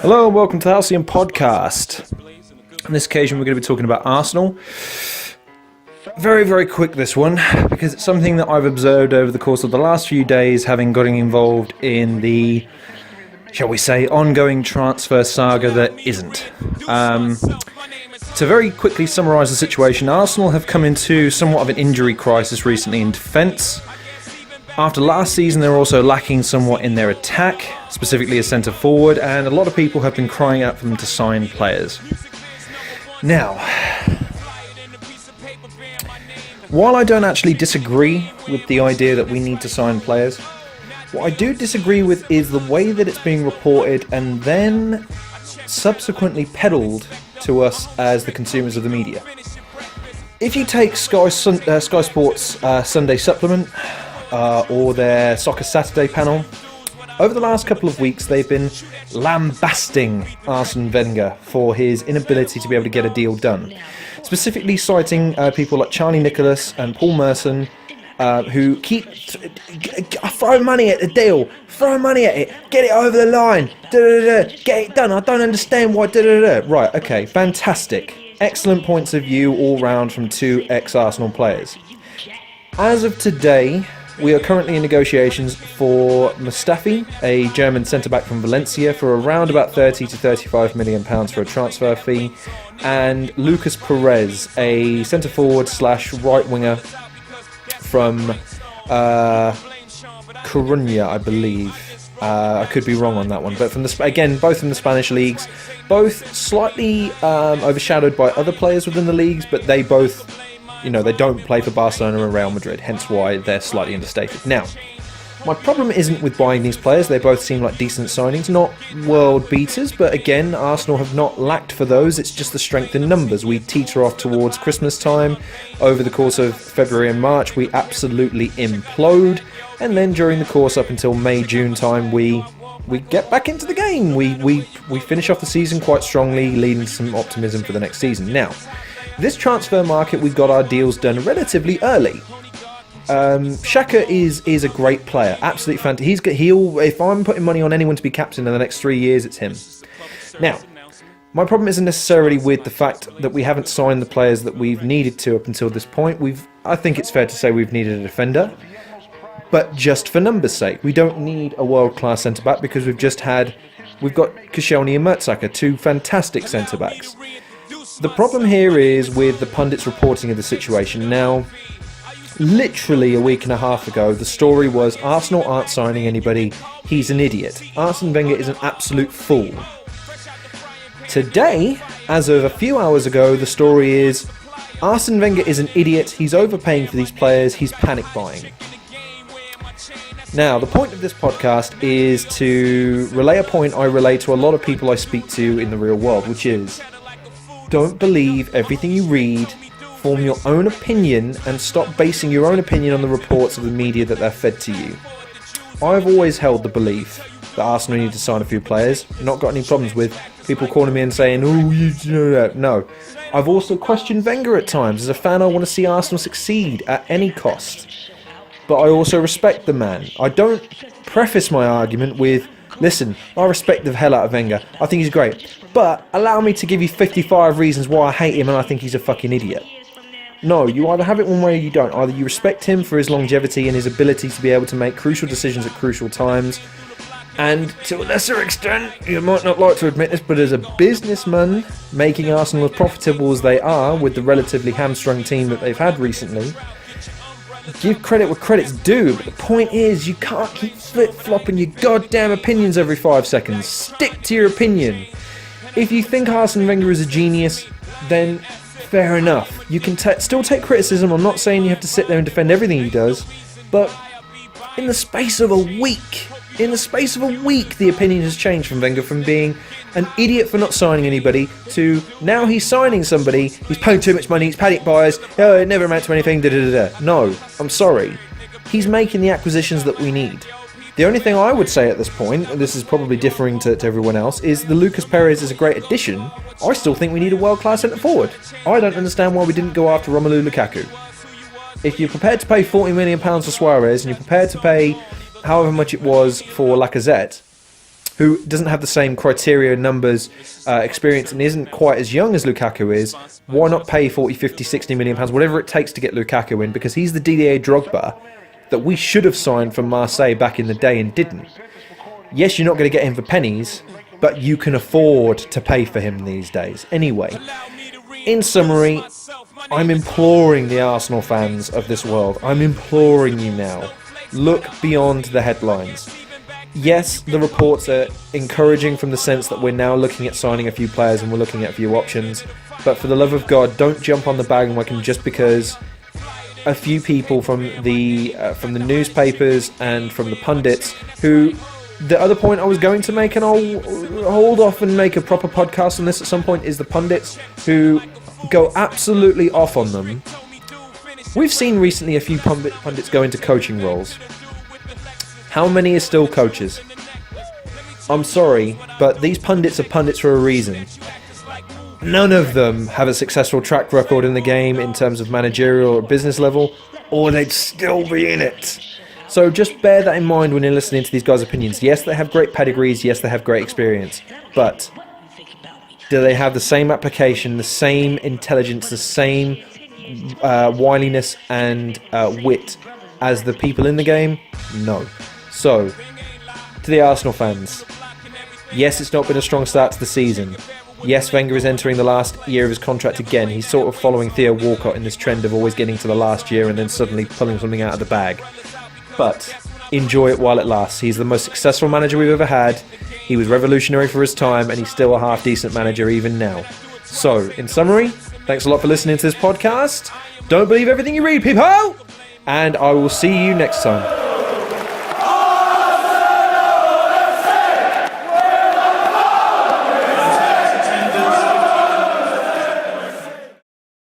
Hello and welcome to the Halcyon podcast. On this occasion we're going to be talking about Arsenal. Very, very quick this one, because it's something that I've observed over the course of the last few days, having gotten involved in the, shall we say, ongoing transfer saga that isn't. To very quickly summarise the situation, Arsenal have come into somewhat of an injury crisis recently in defence. After last season, they're also lacking somewhat in their attack, specifically a centre forward, and a lot of people have been crying out for them to sign players. Now, while I don't actually disagree with the idea that we need to sign players, what I do disagree with is the way that it's being reported and then subsequently peddled to us as the consumers of the media. If you take Sky Sports Sunday Supplement, or their Soccer Saturday panel, over the last couple of weeks they've been lambasting Arsene Wenger for his inability to be able to get a deal done. Specifically citing people like Charlie Nicholas and Paul Merson, who keep throw money at the deal, throw money at it, get it over the line, get it done, I don't understand why, Right, okay, fantastic. Excellent points of view all round from two ex-Arsenal players. As of today, we are currently in negotiations for Mustafi, a German centre-back from Valencia, for around about 30 to 35 million pounds for a transfer fee, and Lucas Perez, a centre-forward / right-winger from Coruña, I believe. I could be wrong on that one, but from both from the Spanish leagues, both slightly overshadowed by other players within the leagues, but they both, they don't play for Barcelona and Real Madrid, hence why they're slightly understated. Now, my problem isn't with buying these players. They both seem like decent signings, not world beaters, but again, Arsenal have not lacked for those. It's just the strength in numbers. We teeter off towards Christmas time. Over the course of February and March, we absolutely implode. And then during the course up until May, June time, we get back into the game. We finish off the season quite strongly, leading to some optimism for the next season. Now, this transfer market, we got our deals done relatively early. Xhaka is a great player, absolutely fantastic. If I'm putting money on anyone to be captain in the next 3 years, it's him. Now, my problem isn't necessarily with the fact that we haven't signed the players that we've needed to up until this point. I think it's fair to say we've needed a defender, but just for numbers' sake. We don't need a world-class centre-back because we've got Koscielny and Mertesacker, two fantastic centre-backs. The problem here is with the pundits' reporting of the situation. Now, literally a week and a half ago, the story was Arsenal aren't signing anybody, he's an idiot. Arsene Wenger is an absolute fool. Today, as of a few hours ago, the story is Arsene Wenger is an idiot, he's overpaying for these players, he's panic buying. Now, the point of this podcast is to relay a point I relay to a lot of people I speak to in the real world, which is, don't believe everything you read, form your own opinion, and stop basing your own opinion on the reports of the media that they're fed to you. I've always held the belief that Arsenal need to sign a few players. Not got any problems with people calling me and saying, oh, you know that. No. I've also questioned Wenger at times. As a fan, I want to see Arsenal succeed at any cost. But I also respect the man. I don't preface my argument with, listen, I respect the hell out of Wenger. I think he's great. But allow me to give you 55 reasons why I hate him and I think he's a fucking idiot. No, you either have it one way or you don't. Either you respect him for his longevity and his ability to be able to make crucial decisions at crucial times. And to a lesser extent, you might not like to admit this, but as a businessman, making Arsenal as profitable as they are with the relatively hamstrung team that they've had recently, give credit where credit's due, but the point is you can't keep flip-flopping your goddamn opinions every 5 seconds. Stick to your opinion. If you think Arsene Wenger is a genius, then fair enough. You can still take criticism. I'm not saying you have to sit there and defend everything he does, but in the space of a week, the opinion has changed from Wenger from being an idiot for not signing anybody to now he's signing somebody, he's paying too much money, he's panic buyers, oh, it never amounts to anything, No, I'm sorry. He's making the acquisitions that we need. The only thing I would say at this point, and this is probably differing to everyone else, is the Lucas Perez is a great addition. I still think we need a world-class centre-forward. I don't understand why we didn't go after Romelu Lukaku. If you're prepared to pay £40 million for Suarez, and you're prepared to pay however much it was for Lacazette, who doesn't have the same criteria, numbers, experience, and isn't quite as young as Lukaku is, why not pay 40, 50, 60 million pounds, whatever it takes to get Lukaku in? Because he's the Didier Drogba that we should have signed from Marseille back in the day and didn't. Yes, you're not going to get him for pennies, but you can afford to pay for him these days. Anyway, in summary, I'm imploring the Arsenal fans of this world, I'm imploring you now, look beyond the headlines. Yes, the reports are encouraging from the sense that we're now looking at signing a few players and we're looking at a few options, but for the love of God, don't jump on the bandwagon just because a few people from the newspapers and from the pundits who... The other point I was going to make, and I'll hold off and make a proper podcast on this at some point, is the pundits who go absolutely off on them. We've seen recently a few pundits go into coaching roles. How many are still coaches? I'm sorry, but these pundits are pundits for a reason. None of them have a successful track record in the game in terms of managerial or business level, or they'd still be in it. So just bear that in mind when you're listening to these guys' opinions. Yes, they have great pedigrees. Yes, they have great experience. But do they have the same application, the same intelligence, the same wiliness and wit as the people in the game? No. So, to the Arsenal fans, yes, it's not been a strong start to the season. Yes, Wenger is entering the last year of his contract again. He's sort of following Theo Walcott in this trend of always getting to the last year and then suddenly pulling something out of the bag. But enjoy it while it lasts. He's the most successful manager we've ever had. He was revolutionary for his time, and he's still a half-decent manager even now. So, in summary, thanks a lot for listening to this podcast. Don't believe everything you read, people! And I will see you next time.